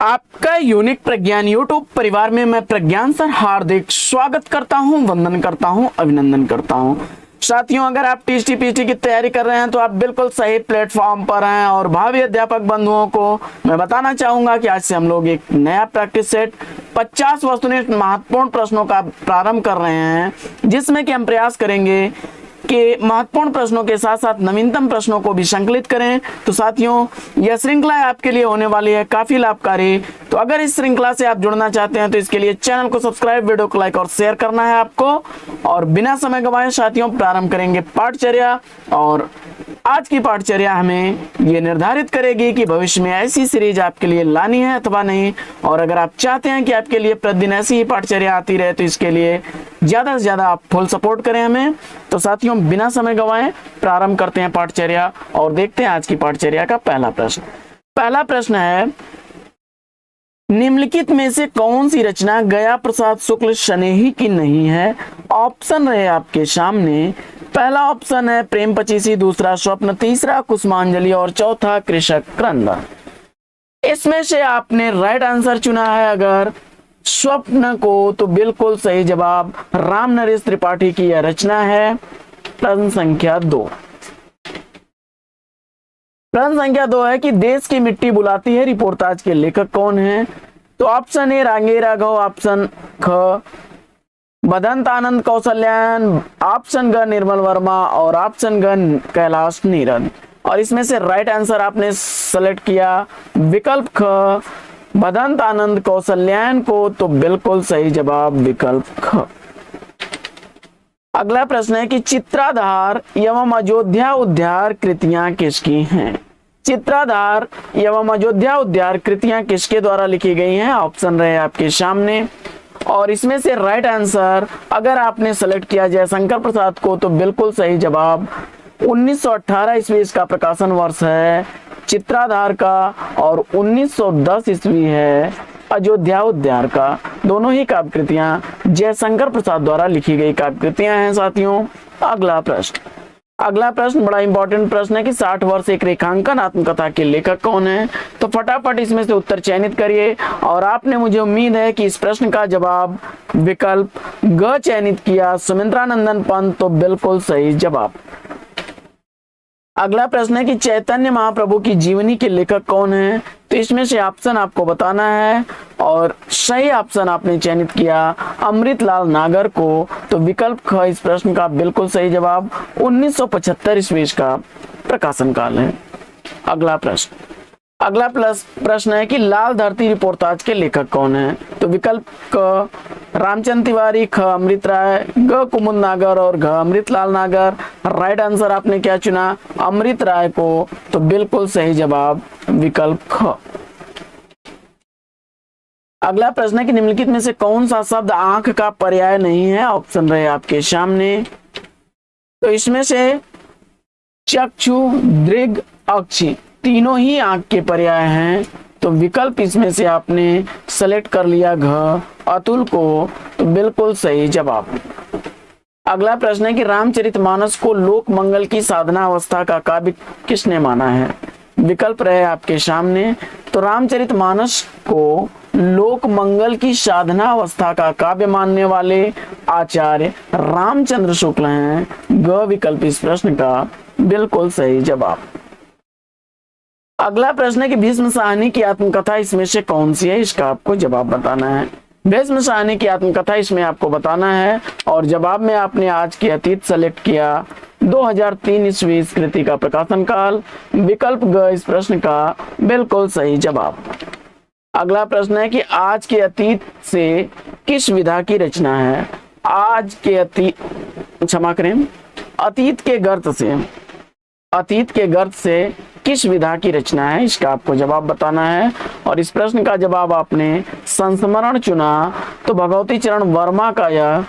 आपका यूनिक प्रज्ञान यूट्यूब परिवार में मैं प्रज्ञान सर हार्दिक स्वागत करता हूं, वंदन करता हूं, अभिनंदन करता हूं। साथियों, अगर आप टीएसटी पीटी की तैयारी कर रहे हैं तो आप बिल्कुल सही प्लेटफॉर्म पर हैं। और भावी अध्यापक बंधुओं को मैं बताना चाहूंगा कि आज से हम लोग एक नया प्रैक्टिस सेट 50 वस्तुनिष्ठ महत्वपूर्ण प्रश्नों का प्रारंभ कर रहे हैं, जिसमें कि हम प्रयास करेंगे कि महत्वपूर्ण प्रश्नों के साथ साथ नवीनतम प्रश्नों को भी संकलित करें। तो साथियों, यह श्रृंखला आपके लिए होने वाली है काफी लाभकारी। तो अगर इस श्रृंखला से आप जुड़ना चाहते हैं तो इसके लिए चैनल को सब्सक्राइब, वीडियो को लाइक और शेयर करना है आपको। और बिना समय गंवाए साथियों, प्रारंभ करेंगे पाठचर्या। और आज की पाठचर्या हमें ये निर्धारित करेगी कि भविष्य में ऐसी सीरीज आपके लिए लानी है अथवा नहीं। और अगर आप चाहते हैं कि आपके लिए प्रतिदिन ऐसी ही पाठचर्या आती रहे तो इसके लिए ज्यादा से ज्यादा आप फुल सपोर्ट करें हमें। तो साथियों, बिना समय गंवाए प्रारंभ करते हैं पाठचर्या और देखते हैं आज की पाठचर्या का पहला प्रश्न। पहला प्रश्न है, निम्नलिखित में से कौन सी रचना गया प्रसाद शुक्ल स्नेही की नहीं है? ऑप्शन रहे आपके सामने। पहला ऑप्शन है प्रेम पचीसी, दूसरा स्वप्न, तीसरा कुसुमांजलि और चौथा कृषक क्रंदन। इसमें से आपने राइट आंसर चुना है अगर स्वप्न को, तो बिल्कुल सही जवाब राम नरेश त्रिपाठी की यह रचना है। प्रश्न संख्या 2। प्रश्न संख्या 2 है कि देश की मिट्टी बुलाती है रिपोर्टाज के लेखक कौन है? तो ऑप्शन ए रांगे राघव, ऑप्शन ख बदंत आनंद कौशल्यान, ऑप्शन ग निर्मल वर्मा और ऑप्शन ग कैलाश नीरद। और इसमें से राइट आंसर आपने सेलेक्ट किया विकल्प ख बदंत आनंद कौशल्यान को, तो बिल्कुल सही जवाब विकल्प ख। अगला प्रश्न है कि चित्राधार एवं अयोध्या उद्यार कृतियां किसकी हैं? चित्राधार एवं अयोध्या उद्यार कृतियां किसके द्वारा लिखी गई हैं? ऑप्शन रहे आपके सामने। और इसमें से राइट आंसर अगर आपने सेलेक्ट किया जयशंकर प्रसाद को, तो बिल्कुल सही जवाब 1918 ईस्वी इसका प्रकाशन वर्ष है चित्राधार का, और 1910 ईस्वी है अयोध्या उद्यार का। दोनों ही काव्य कृतियां जयशंकर प्रसाद द्वारा लिखी गई काव्य कृतियां हैं साथियों। अगला प्रश्न बड़ा इंपॉर्टेंट प्रश्न है कि 60 वर्ष एक रेखांकन आत्मकथा के लेखक कौन है? तो फटाफट इसमें से उत्तर चयनित करिए। और आपने, मुझे उम्मीद है कि इस प्रश्न का जवाब विकल्प ग चयनित किया, सुमित्रानंदन पंत, तो बिल्कुल सही जवाब। अगला प्रश्न है कि चैतन्य महाप्रभु की जीवनी के लेखक कौन है? तो इसमें से ऑप्शन आपको बताना है और सही ऑप्शन आपने चयनित किया अमृतलाल नागर को, तो विकल्प ख इस प्रश्न का बिल्कुल सही जवाब 1975 ईस्वी का प्रकाशन काल है। अगला प्रश्न है कि लाल धरती रिपोर्टाज के लेखक कौन है? तो विकल्प क रामचंद्र तिवारी, ख अमृत राय, ग कुमुद नागर और घ अमृतलाल नागर। राइट आंसर आपने क्या चुना? अमृत राय को, तो बिल्कुल सही जवाब विकल्प ख। अगला प्रश्न है कि निम्नलिखित में से कौन सा शब्द आंख का पर्याय नहीं है? ऑप्शन रहे आपके सामने। तो इसमें से चक्षु, दृग, अक्षि तीनों ही आंख के पर्याय हैं, तो विकल्प इसमें से आपने सेलेक्ट कर लिया घ अतुल को, तो बिल्कुल सही जवाब। अगला प्रश्न है कि रामचरितमानस को लोक मंगल की साधना अवस्था का काव्य किसने माना है? विकल्प रहे आपके सामने। तो रामचरितमानस को लोक मंगल की साधना अवस्था का काव्य मानने वाले आचार्य रामचंद्र शुक्ल हैं। ग विकल्प इस प्रश्न का बिल्कुल सही जवाब। अगला प्रश्न है कि भीष्म साहनी की आत्मकथा इसमें से कौन सी है? इसका आपको जवाब बताना है। भीष्म साहनी की आत्मकथा इसमें आपको बताना है और जवाब में आपने आज के अतीत सेलेक्ट किया 2003 ईस्वी इस कृति का प्रकाशन काल। विकल्प ग इस प्रश्न का बिल्कुल सही जवाब। अगला प्रश्न है कि आज के अतीत से किस विधा की रचना है? आज के अतीत के गर्त से किस विधा की रचना है? इसका आपको जवाब बताना है। और इस प्रश्न का जवाब आपने संस्मरण चुना, तो भगवती चरण वर्मा का यह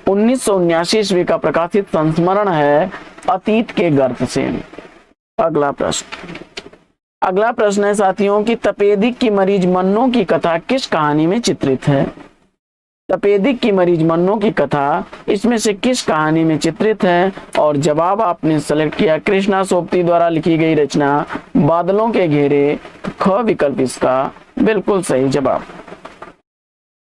1979 ईस्वी का प्रकाशित संस्मरण है अतीत के गर्त से। अगला प्रश्न है साथियों कि तपेदिक की मरीज मन्नो की कथा किस कहानी में चित्रित है? तपेदिक की मरीज मन्नो की कथा इसमें से किस कहानी में चित्रित है? और जवाब आपने सेलेक्ट किया कृष्णा सोपती द्वारा लिखी गई रचना बादलों के घेरे। ख विकल्प इसका बिल्कुल सही जवाब।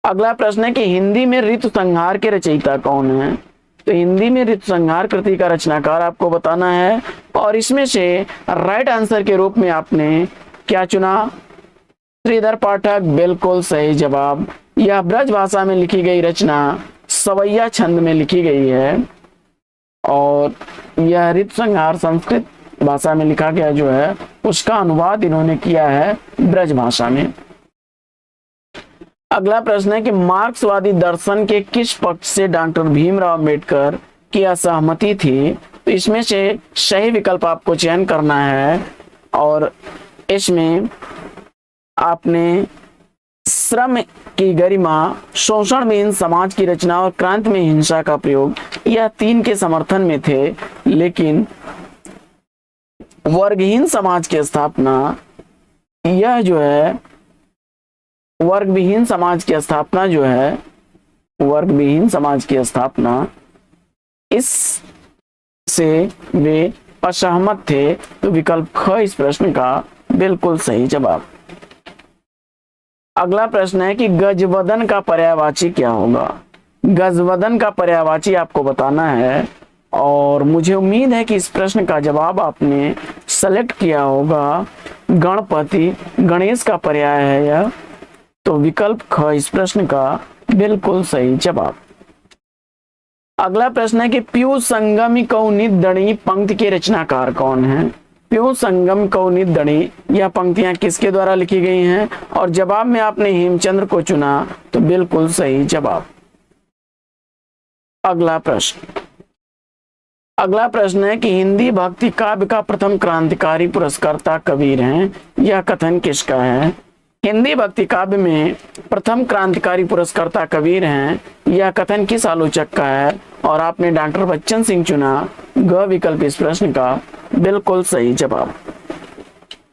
अगला प्रश्न है कि हिंदी में ऋतु संहार के रचयिता कौन है? तो हिंदी में ऋतु संहार कृति का रचनाकार आपको बताना है, और इसमें से राइट आंसर के रूप में आपने क्या चुना? श्रीधर पाठक, बिल्कुल सही जवाब। यह ब्रज भाषा में लिखी गई रचना सवैया छंद में लिखी गई है, और यह ऋतु संहार संस्कृत भाषा में लिखा गया जो है उसका अनुवाद इन्होंने किया है ब्रज भाषा में। अगला प्रश्न है कि मार्क्सवादी दर्शन के किस पक्ष से डॉक्टर भीमराव अंबेडकर की असहमति थी? तो इसमें से सही विकल्प आपको चयन करना है, और इसमें आपने श्रम की गरिमा, शोषणविहीन समाज की रचना और क्रांति में हिंसा का प्रयोग, यह तीन के समर्थन में थे, लेकिन वर्गहीन समाज की स्थापना, यह जो है वर्गविहीन समाज की स्थापना जो है, वर्गविहीन समाज की स्थापना, इस से वे असहमत थे। तो विकल्प ख इस प्रश्न का बिल्कुल सही जवाब। अगला प्रश्न है कि गजवदन का पर्यायवाची क्या होगा? गजवदन का पर्यायवाची आपको बताना है, और मुझे उम्मीद है कि इस प्रश्न का जवाब आपने सेलेक्ट किया होगा। गणपति, गणेश का पर्याय है यह, तो विकल्प ख इस प्रश्न का बिल्कुल सही जवाब। अगला प्रश्न है कि प्यू संगम कौनिदणी पंक्ति के रचनाकार कौन है? प्यू संगम कौनिदणी, यह पंक्तियां किसके द्वारा लिखी गई हैं? और जवाब में आपने हेमचंद्र को चुना, तो बिल्कुल सही जवाब। अगला प्रश्न है कि हिंदी भक्ति काव्य का प्रथम क्रांतिकारी पुरस्कर्ता कबीर हैं, यह कथन किसका है? हिंदी भक्ति काव्य में प्रथम क्रांतिकारी पुरस्कर्ता कबीर हैं, यह कथन किस आलोचक का है? और आपने डॉक्टर बच्चन सिंह चुना, ग विकल्प इस प्रश्न का बिल्कुल सही जवाब।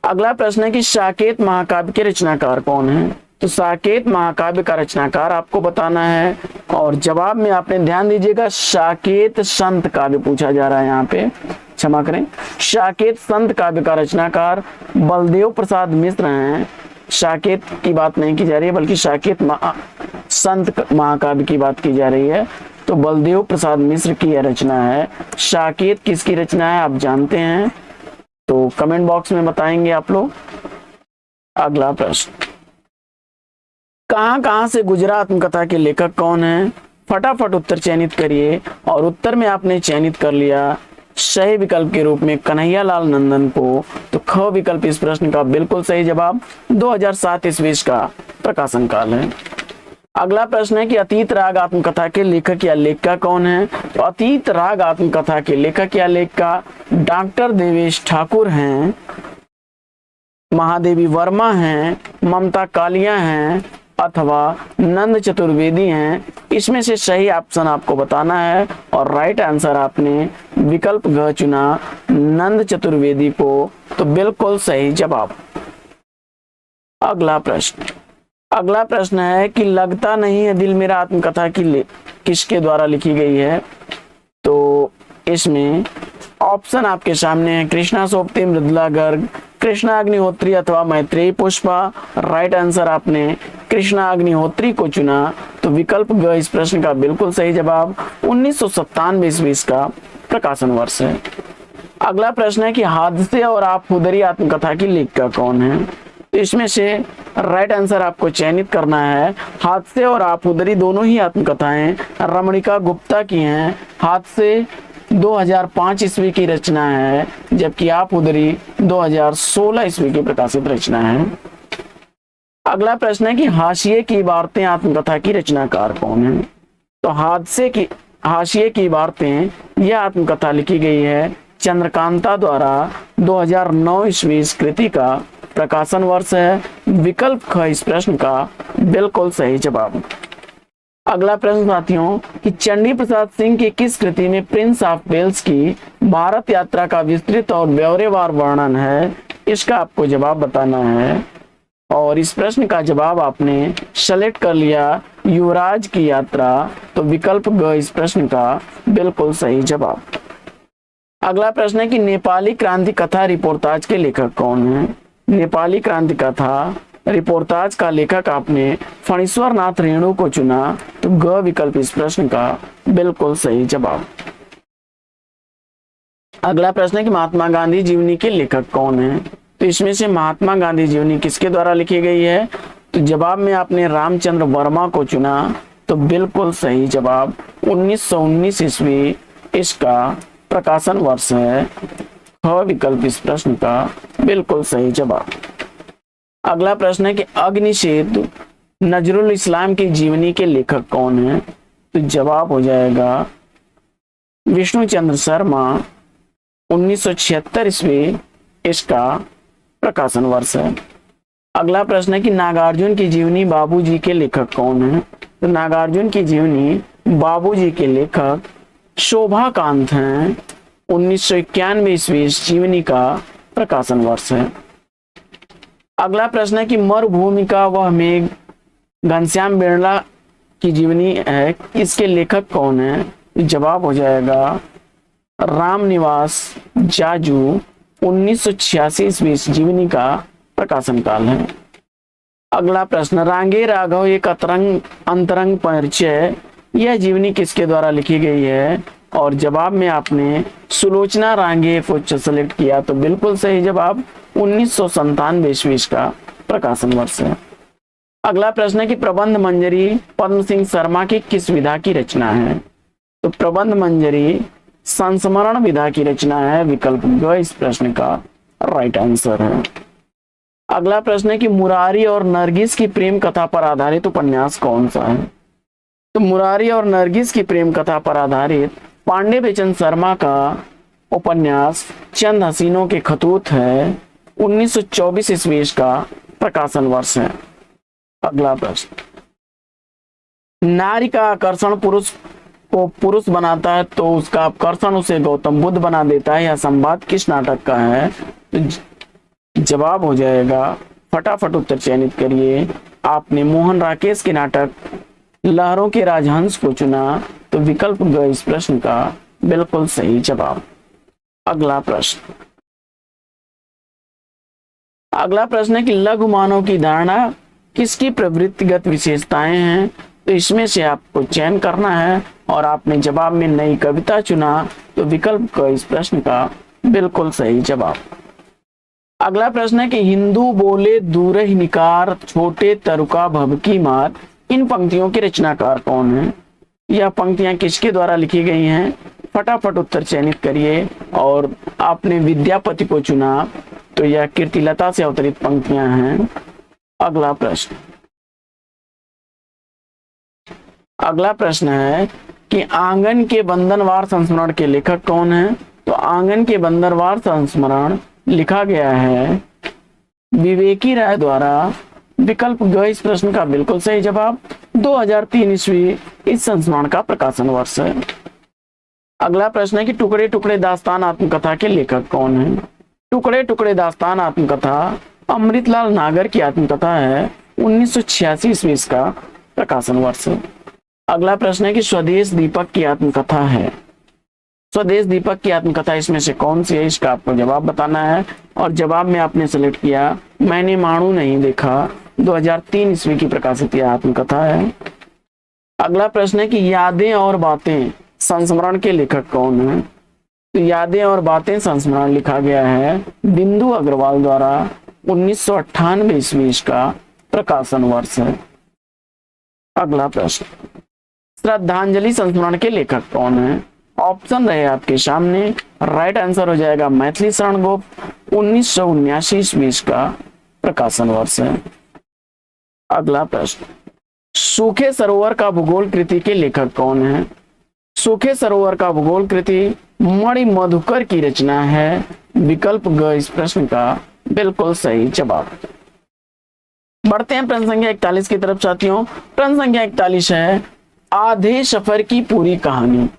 अगला प्रश्न है कि साकेत महाकाव्य के रचनाकार कौन है? तो साकेत महाकाव्य का रचनाकार आपको बताना है, और जवाब में आपने ध्यान दीजिएगा, साकेत संत काव्य पूछा जा रहा है यहाँ पे, क्षमा करें, साकेत संत काव्य का रचनाकार बलदेव प्रसाद मिश्र हैं। साकेत की बात नहीं की जा रही है, बल्कि साकेत संत महाकाव्य की बात की जा रही है। तो बलदेव प्रसाद मिश्र की यह रचना है। साकेत किसकी रचना है आप जानते हैं, तो कमेंट बॉक्स में बताएंगे आप लोग। अगला प्रश्न, कहां से गुजरा आत्मकथा के लेखक कौन है? फटाफट उत्तर चयनित करिए, और उत्तर में आपने चयनित कर लिया सही विकल्प के रूप में कन्हैयालाल नंदन को, तो ख विकल्प इस प्रश्न का बिल्कुल सही जवाब। 2007 ईस्वी का प्रकाशन काल है। अगला प्रश्न है कि अतीत राग आत्मकथा के लेखक या लेखिका कौन है? तो अतीत राग आत्मकथा के लेखक या लेखिका डॉक्टर देवेश ठाकुर हैं, महादेवी वर्मा हैं, ममता कालिया हैं, अथवा नंद चतुर्वेदी हैं। इसमें से सही ऑप्शन आपको बताना है, और राइट आंसर आपने विकल्प घ चुना, नंद चतुर्वेदी को, तो बिल्कुल सही जवाब। अगला प्रश्न है कि लगता नहीं है दिल मेरा आत्मकथा किसके द्वारा लिखी गई है? तो इसमें ऑप्शन आपके सामने है, कृष्णा सोपती, मृदुला गर्ग, कृष्णा अग्निहोत्री अथवा मैत्रेयी पुष्पा। राइट आंसर आपने कृष्णा अग्निहोत्री को चुना, तो विकल्प ग इस प्रश्न का बिल्कुल सही जवाब। 1997 ईस्वी का प्रकाशन वर्ष है। अगला प्रश्न है कि हादसे और आफूदरी आत्मकथा की लेखिका कौन है? तो इसमें से राइट आंसर आपको चयनित करना है। हादसे और आफूदरी दोनों ही आत्मकथाएं रमणिका गुप्ता की हैं। हादसे 2005 ईस्वी की रचना है, जबकि आफूदरी 2016 ईस्वी की प्रकाशित रचना है। अगला प्रश्न है कि हाशिए की वार्तें आत्मकथा की रचनाकार कौन है? तो हाशिए की वार्तें यह आत्मकथा लिखी गई है चंद्रकांता द्वारा। 2009 ईस्वी इस कृति का प्रकाशन वर्ष है। विकल्प ख इस प्रश्न का बिल्कुल सही जवाब। अगला प्रश्न साथियों कि चंडी प्रसाद सिंह की किस कृति में प्रिंस ऑफ वेल्स की भारत यात्रा का विस्तृत और ब्यौरेवार वर्णन है? इसका आपको जवाब बताना है, और इस प्रश्न का जवाब आपने सेलेक्ट कर लिया युवराज की यात्रा, तो विकल्प ग इस प्रश्न का बिल्कुल सही जवाब। अगला प्रश्न है कि नेपाली क्रांति कथा रिपोर्टाज के लेखक कौन है? नेपाली क्रांति कथा रिपोर्टाज का लेखक आपने फणीश्वर नाथ रेणु को चुना, तो ग विकल्प इस प्रश्न का बिल्कुल सही जवाब। अगला प्रश्न है कि महात्मा गांधी जीवनी के लेखक कौन है? तो इसमें से महात्मा गांधी जीवनी किसके द्वारा लिखी गई है? तो जवाब में आपने रामचंद्र वर्मा को चुना, तो बिल्कुल सही जवाब 1919 ईस्वी इसका प्रकाशन वर्ष है। ख विकल्प इस प्रश्न का बिल्कुल सही जवाब। अगला प्रश्न है कि अग्निशेद नजरुल इस्लाम की जीवनी के लेखक कौन है? तो जवाब हो जाएगा विष्णु चंद्र शर्मा, 1976 ईस्वी इसका प्रकाशन वर्ष है। अगला प्रश्न है कि नागार्जुन की जीवनी बाबूजी के लेखक कौन है? तो नागार्जुन की जीवनी बाबूजी के लेखक शोभाकांत हैं, 1991 ईस्वी इस जीवनी का प्रकाशन वर्ष है। अगला प्रश्न है कि मरुभूमि का वह मेघ घनश्याम बिरला की जीवनी है, इसके लेखक कौन है? जवाब हो जाएगा रामनिवास जाजू, 1986 ईस्वी इस जीवनी का प्रकाशन काल है। अगला प्रश्न, रांगे राघव एक अंतरंग परिचय, यह जीवनी किसके द्वारा लिखी गई है? और जवाब में आपने सुलोचना रांगे को सेलेक्ट किया, तो बिल्कुल सही जवाब 1997 ईस्वी का प्रकाशन वर्ष है। अगला प्रश्न है कि प्रबंध मंजरी पद्म सिंह शर्मा की किस विधा की रचना है? तो प्रबंध मंजरी संस्मरण विधा की रचना है, विकल्प ग इस प्रश्न का राइट आंसर है। अगला प्रश्न है कि मुरारी और नरगिस की प्रेम कथा पर आधारित उपन्यास कौन सा है? तो मुरारी और नरगिस की प्रेम कथा पर आधारित पांडे बेचन शर्मा का उपन्यास चंद हसीनों के खतूत है, 1924 ईस्वी का प्रकाशन वर्ष है। अगला प्रश्न, नारी का आकर्षण पुरुष को पुरुष बनाता है तो उसका आकर्षण उसे गौतम बुद्ध बना देता है, यह संवाद किस नाटक का है? तो जवाब हो जाएगा, फटाफट उत्तर चयनित करिए। आपने मोहन राकेश के नाटक लहरों के राजहंस को चुना, तो विकल्प ग इस प्रश्न का बिल्कुल सही जवाब। अगला प्रश्न है कि लघु मानव की धारणा किसकी प्रवृत्तिगत विशेषताएं हैं? तो इसमें से आपको चयन करना है और आपने जवाब में नई कविता चुना, तो विकल्प क इस प्रश्न का बिल्कुल सही जवाब। अगला प्रश्न है कि हिंदू बोले दूरहि निकार छोटे तरुका भवकी मार, इन पंक्तियों के रचनाकार कौन है? यह पंक्तियां किसके द्वारा लिखी गई हैं? फटाफट उत्तर चयनित करिए और आपने विद्यापति को चुना, तो यह कीर्तिलता से अवतरित पंक्तियां हैं। अगला प्रश्न है कि आंगन के बंधनवार संस्मरण के लेखक कौन है? तो आंगन के बंधनवार संस्मरण लिखा गया है विवेकी राय द्वारा, विकल्प ग इस प्रश्न का बिल्कुल सही जवाब। 2003 ईस्वी इस संस्मरण का प्रकाशन वर्ष है। अगला प्रश्न है कि टुकड़े टुकड़े दास्तान आत्मकथा के लेखक कौन है? टुकड़े टुकड़े दास्तान आत्मकथा अमृतलाल नागर की आत्मकथा है, 1986 ईस्वी का प्रकाशन वर्ष है। अगला प्रश्न है कि स्वदेश दीपक की आत्मकथा है, स्वदेश दीपक की आत्मकथा इसमें से कौन सी है? इसका आपको जवाब बताना है और जवाब में आपने सेलेक्ट किया मैंने माणू नहीं देखा, 2003 ईस्वी की प्रकाशित यह आत्मकथा है। अगला प्रश्न है कि यादें और बातें संस्मरण के लेखक कौन है? तो यादें और बातें संस्मरण लिखा गया है बिंदु अग्रवाल द्वारा, 1998 ईस्वी का प्रकाशन वर्ष है। अगला प्रश्न, श्रद्धांजलि संस्मरण के लेखक कौन है? ऑप्शन रहे आपके सामने, राइट आंसर हो जाएगा मैथिली शरण गोप, 1979 ईस्वी का प्रकाशन वर्ष है। अगला प्रश्न, सूखे सरोवर का भूगोल कृति के लेखक कौन है? सूखे सरोवर का भूगोल कृति मणि मधुकर की रचना है, विकल्प ग इस प्रश्न का बिल्कुल सही जवाब। बढ़ते हैं प्रश्न संख्या 41 की तरफ साथियों। प्रश्न संख्या 41 है आधे सफर की पूरी कहानी।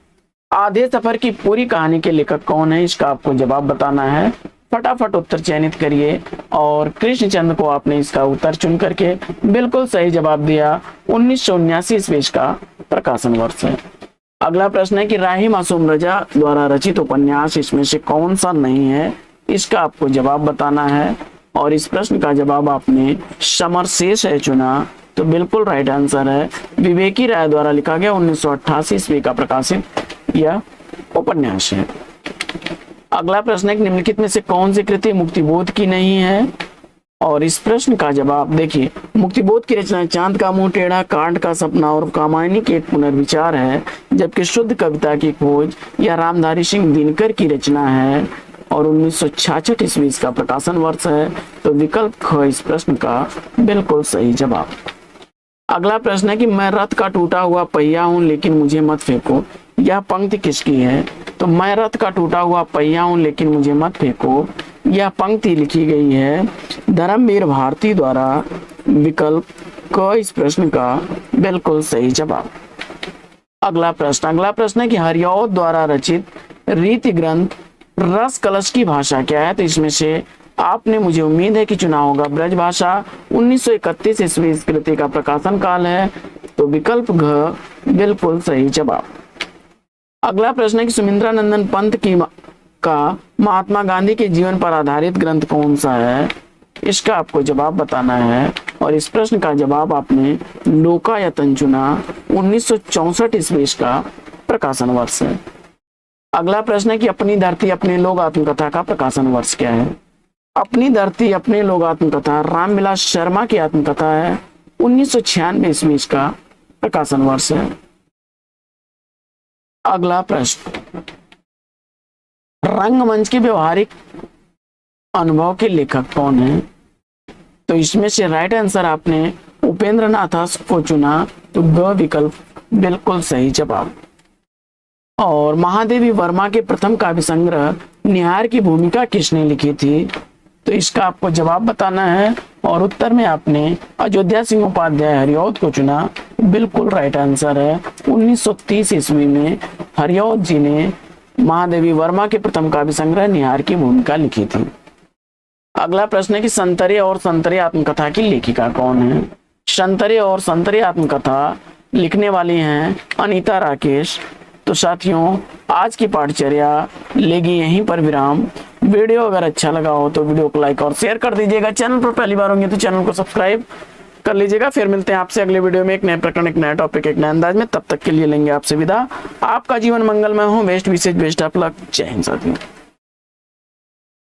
आधे सफर की पूरी कहानी के लेखक कौन है? इसका आपको जवाब बताना है। फटाफट उत्तर चयनित करिए और कृष्णचंद्र को आपने इसका उत्तर चुन करके बिल्कुल सही जवाब दिया, 1979 ईस्वी का प्रकाशन वर्ष है। अगला प्रश्न है कि राही मासूम रजा द्वारा रचित उपन्यास इसमें से कौन सा नहीं है? इसका आपको जवाब बताना है और इस प्रश्न का जवाब आपने समरसेस है चुना, तो बिल्कुल राइट आंसर है। विवेकी राय द्वारा लिखा गया 1988 ईस्वी का प्रकाशित यह उपन्यास है। अगला प्रश्न है, निम्नलिखित में से कौन सी कृति मुक्तिबोध की नहीं है? और इस प्रश्न का जवाब देखिए, मुक्तिबोध की रचना चांद का मुंह टेढ़ा, कांट का सपना और कामायनी के एक पुनर्विचार है, जबकि शुद्ध कविता की खोज या रामधारी सिंह दिनकर की रचना है और 1966 ईस्वी इसका प्रकाशन वर्ष है। तो विकल्प ख इस प्रश्न का बिल्कुल सही जवाब। अगला प्रश्न है कि मैं रथ का टूटा हुआ पहिया हूं लेकिन मुझे मत फेंको, यह पंक्ति किसकी है? तो मैं रथ का टूटा हुआ पहिया हूं लेकिन मुझे मत फेंको, यह पंक्ति लिखी गई है धर्मवीर भारती द्वारा। विकल्प क इस प्रश्न का बिल्कुल सही जवाब। अगला प्रश्न है कि हरिऔध द्वारा रचित रीति ग्रंथ रस कलश की भाषा क्या है? तो इसमें से आपने, मुझे उम्मीद है कि चुना होगा ब्रज भाषा। 1931 ईस्वी इस कृति का प्रकाशन काल है, तो विकल्प घ बिल्कुल सही जवाब। अगला प्रश्न है कि सुमिंद्रा नंदन पंत का महात्मा गांधी के जीवन पर आधारित ग्रंथ कौन सा है? इसका आपको जवाब बताना है और इस प्रश्न का जवाब आपने लोकायतन चुना। 1964 ईस्वी इसका प्रकाशन वर्ष है। अगला प्रश्न है कि अपनी धरती अपने लोग आत्मकथा का प्रकाशन वर्ष क्या है? अपनी धरती अपने लोग आत्मकथा रामविलास शर्मा की आत्मकथा है। 1996 ईस्वी इसका प्रकाशन वर्ष है। अगला प्रश्न, रंगमंच के व्यवहारिक अनुभव के लेखक कौन है? तो इसमें से राइट आंसर आपने उपेंद्र नाथ को चुना, तो ग विकल्प बिल्कुल सही जवाब। और महादेवी वर्मा के प्रथम काव्य संग्रह निहार की भूमिका किसने लिखी थी? तो इसका आपको जवाब बताना है और उत्तर में आपने अयोध्या सिंह उपाध्याय हरिऔध को चुना। बिल्कुल राइट आंसर है। 1930 ईस्वी में हरिऔध जी ने महादेवी वर्मा के प्रथम काव्य संग्रह निहार की भूमिका लिखी थी। अगला प्रश्न है कि संतरे और संतरे आत्मकथा की लेखिका कौन है? संतरे और संतरे आत्मकथा लिखने वाली हैं अनीता राकेश। तो साथियों, आज की पाठचर्या लेगी यहीं पर विराम। वीडियो अगर अच्छा लगा हो तो वीडियो को लाइक और शेयर कर दीजिएगा। चैनल पर पहली बार होंगे तो चैनल को सब्सक्राइब कर लीजिएगा। फिर मिलते हैं आपसे अगले वीडियो में एक नए प्रकरण, एक नया टॉपिक, एक नए अंदाज में। तब तक के लिए लेंगे आपसे विदा। आपका जीवन मंगलमय हो। बेस्ट विशेष बेस्ट ऑफ लक। जय हिंद साथियों।